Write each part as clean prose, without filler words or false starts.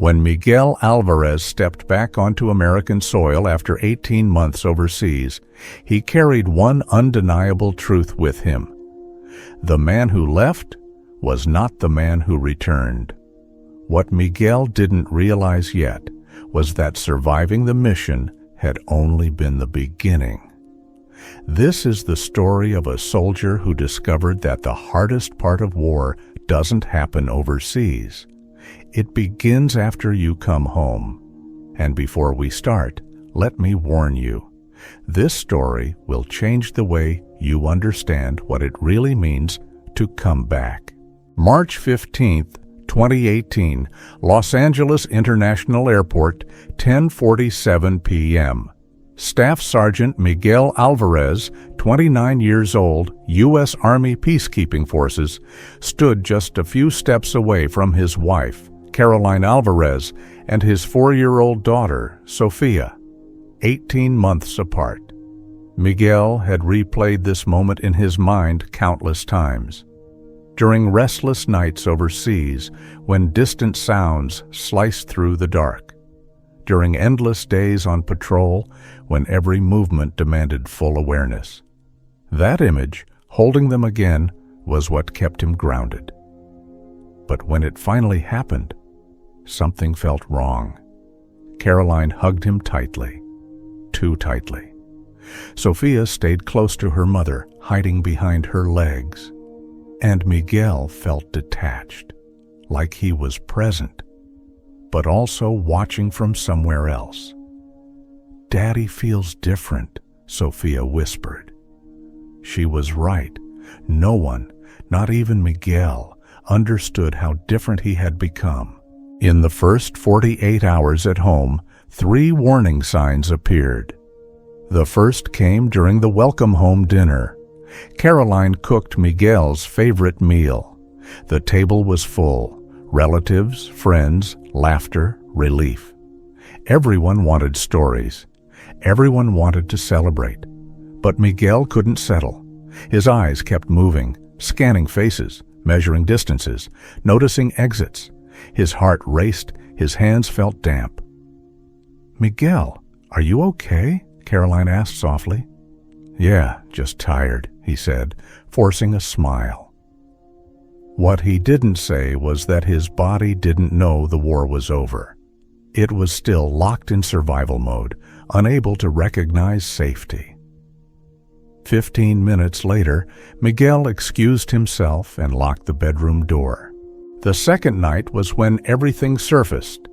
When Miguel Alvarez stepped back onto American soil after 18 months overseas, he carried one undeniable truth with him. The man who left was not the man who returned. What Miguel didn't realize yet was that surviving the mission had only been the beginning. This is the story of a soldier who discovered that the hardest part of war doesn't happen overseas. It begins after you come home. And before we start, let me warn you, this story will change the way you understand what it really means to come back. March 15th, 2018, Los Angeles International Airport, 10:47 p.m. Staff Sergeant Miguel Alvarez, 29 years old, U.S. Army Peacekeeping Forces, stood just a few steps away from his wife, Caroline Alvarez, and his 4-year-old daughter, Sofia, 18 months apart. Miguel had replayed this moment in his mind countless times. During restless nights overseas, when distant sounds sliced through the dark. During endless days on patrol, when every movement demanded full awareness. That image, holding them again, was what kept him grounded. But when it finally happened, something felt wrong. Caroline hugged him tightly, too tightly. Sophia stayed close to her mother, hiding behind her legs. And Miguel felt detached, like he was present, but also watching from somewhere else. "Daddy feels different," Sophia whispered. She was right. No one, not even Miguel, understood how different he had become. In the first 48 hours at home, 3 warning signs appeared. The first came during the welcome home dinner. Caroline cooked Miguel's favorite meal. The table was full. Relatives, friends, laughter, relief. Everyone wanted stories. Everyone wanted to celebrate. But Miguel couldn't settle. His eyes kept moving, scanning faces, measuring distances, noticing exits. His heart raced, his hands felt damp. "Miguel, are you okay?" Caroline asked softly. "Yeah, just tired," he said, forcing a smile. What he didn't say was that his body didn't know the war was over. It was still locked in survival mode, unable to recognize safety. 15 minutes later, Miguel excused himself and locked the bedroom door. The second night was when everything surfaced.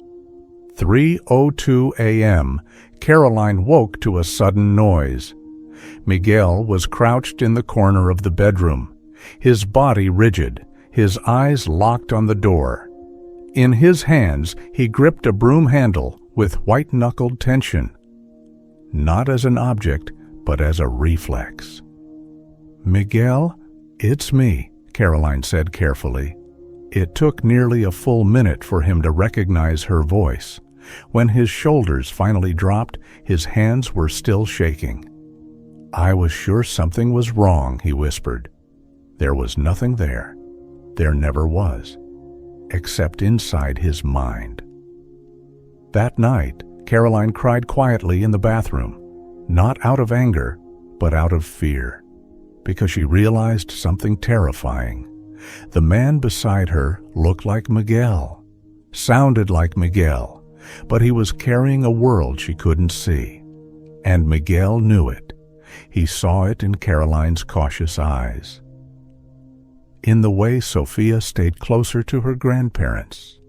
3:02 a.m., Caroline woke to a sudden noise. Miguel was crouched in the corner of the bedroom, his body rigid, his eyes locked on the door. In his hands, he gripped a broom handle with white-knuckled tension. Not as an object, but as a reflex. "Miguel, it's me," Caroline said carefully. It took nearly a full minute for him to recognize her voice. When his shoulders finally dropped, his hands were still shaking. "I was sure something was wrong," he whispered. There was nothing there. There never was, except inside his mind. That night, Caroline cried quietly in the bathroom, not out of anger, but out of fear, because she realized something terrifying. The man beside her looked like Miguel, sounded like Miguel, but he was carrying a world she couldn't see. And Miguel knew it. He saw it in Caroline's cautious eyes. In the way Sofia stayed closer to her grandparents.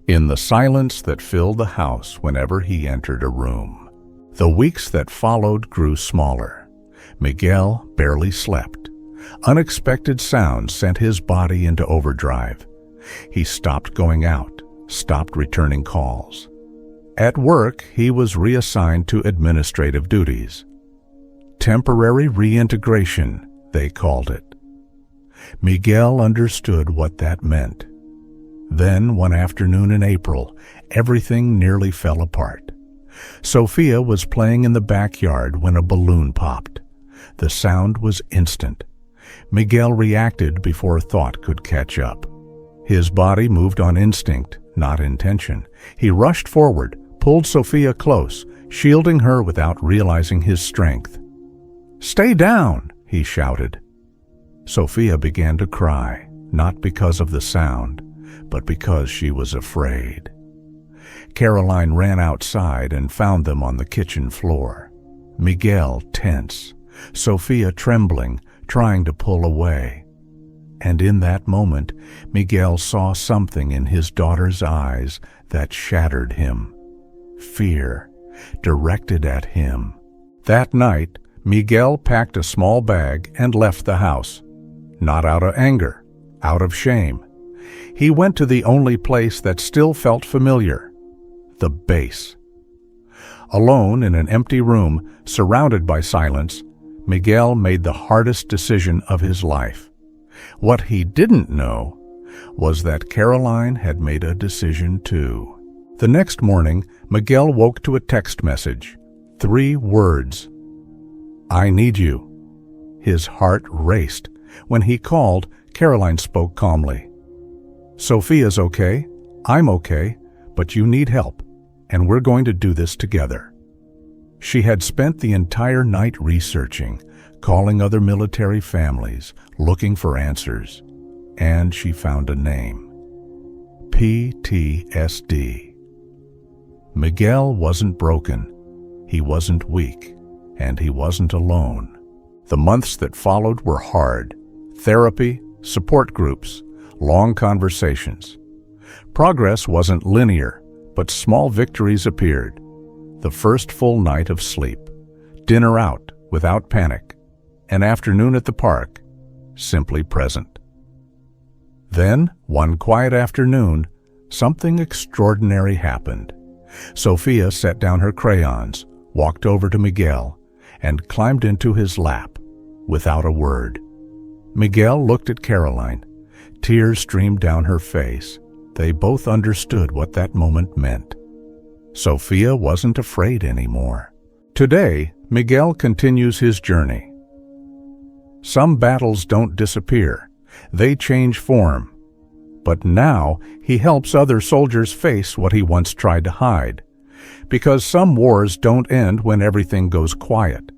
In the silence that filled the house whenever he entered a room. The weeks that followed grew smaller. Miguel barely slept. Unexpected sounds sent his body into overdrive. He stopped going out, stopped returning calls. At work, he was reassigned to administrative duties. Temporary reintegration, they called it. Miguel understood what that meant. Then, one afternoon in April, everything nearly fell apart. Sofia was playing in the backyard when a balloon popped. The sound was instant. Miguel reacted before thought could catch up. His body moved on instinct, Not intention. He rushed forward, pulled Sophia close, shielding her without realizing his strength. "Stay down!" he shouted. Sophia began to cry, not because of the sound, but because she was afraid. Caroline ran outside and found them on the kitchen floor. Miguel tense, Sophia trembling, trying to pull away. And in that moment, Miguel saw something in his daughter's eyes that shattered him. Fear, directed at him. That night, Miguel packed a small bag and left the house. Not out of anger, out of shame. He went to the only place that still felt familiar, the base. Alone in an empty room, surrounded by silence, Miguel made the hardest decision of his life. What he didn't know was that Caroline had made a decision too. The next morning, Miguel woke to a text message. 3 words. "I need you." His heart raced. When he called, Caroline spoke calmly. "Sophia's okay, I'm okay, but you need help, and we're going to do this together." She had spent the entire night researching, calling other military families, looking for answers, and she found a name. PTSD. Miguel wasn't broken, he wasn't weak, and he wasn't alone. The months that followed were hard. Therapy, support groups, long conversations. Progress wasn't linear, but small victories appeared. The first full night of sleep, dinner out without panic, an afternoon at the park, simply present. Then, one quiet afternoon, something extraordinary happened. Sophia set down her crayons, walked over to Miguel, and climbed into his lap, without a word. Miguel looked at Caroline. Tears streamed down her face. They both understood what that moment meant. Sophia wasn't afraid anymore. Today, Miguel continues his journey. Some battles don't disappear. They change form. But now, he helps other soldiers face what he once tried to hide. Because some wars don't end when everything goes quiet.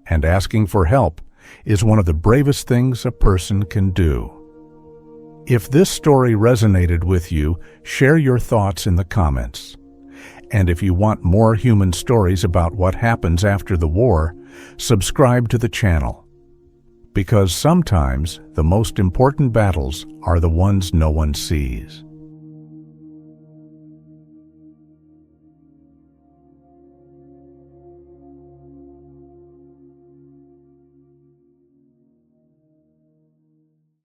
And asking for help is one of the bravest things a person can do. If this story resonated with you, share your thoughts in the comments. And if you want more human stories about what happens after the war, subscribe to the channel. Because sometimes the most important battles are the ones no one sees.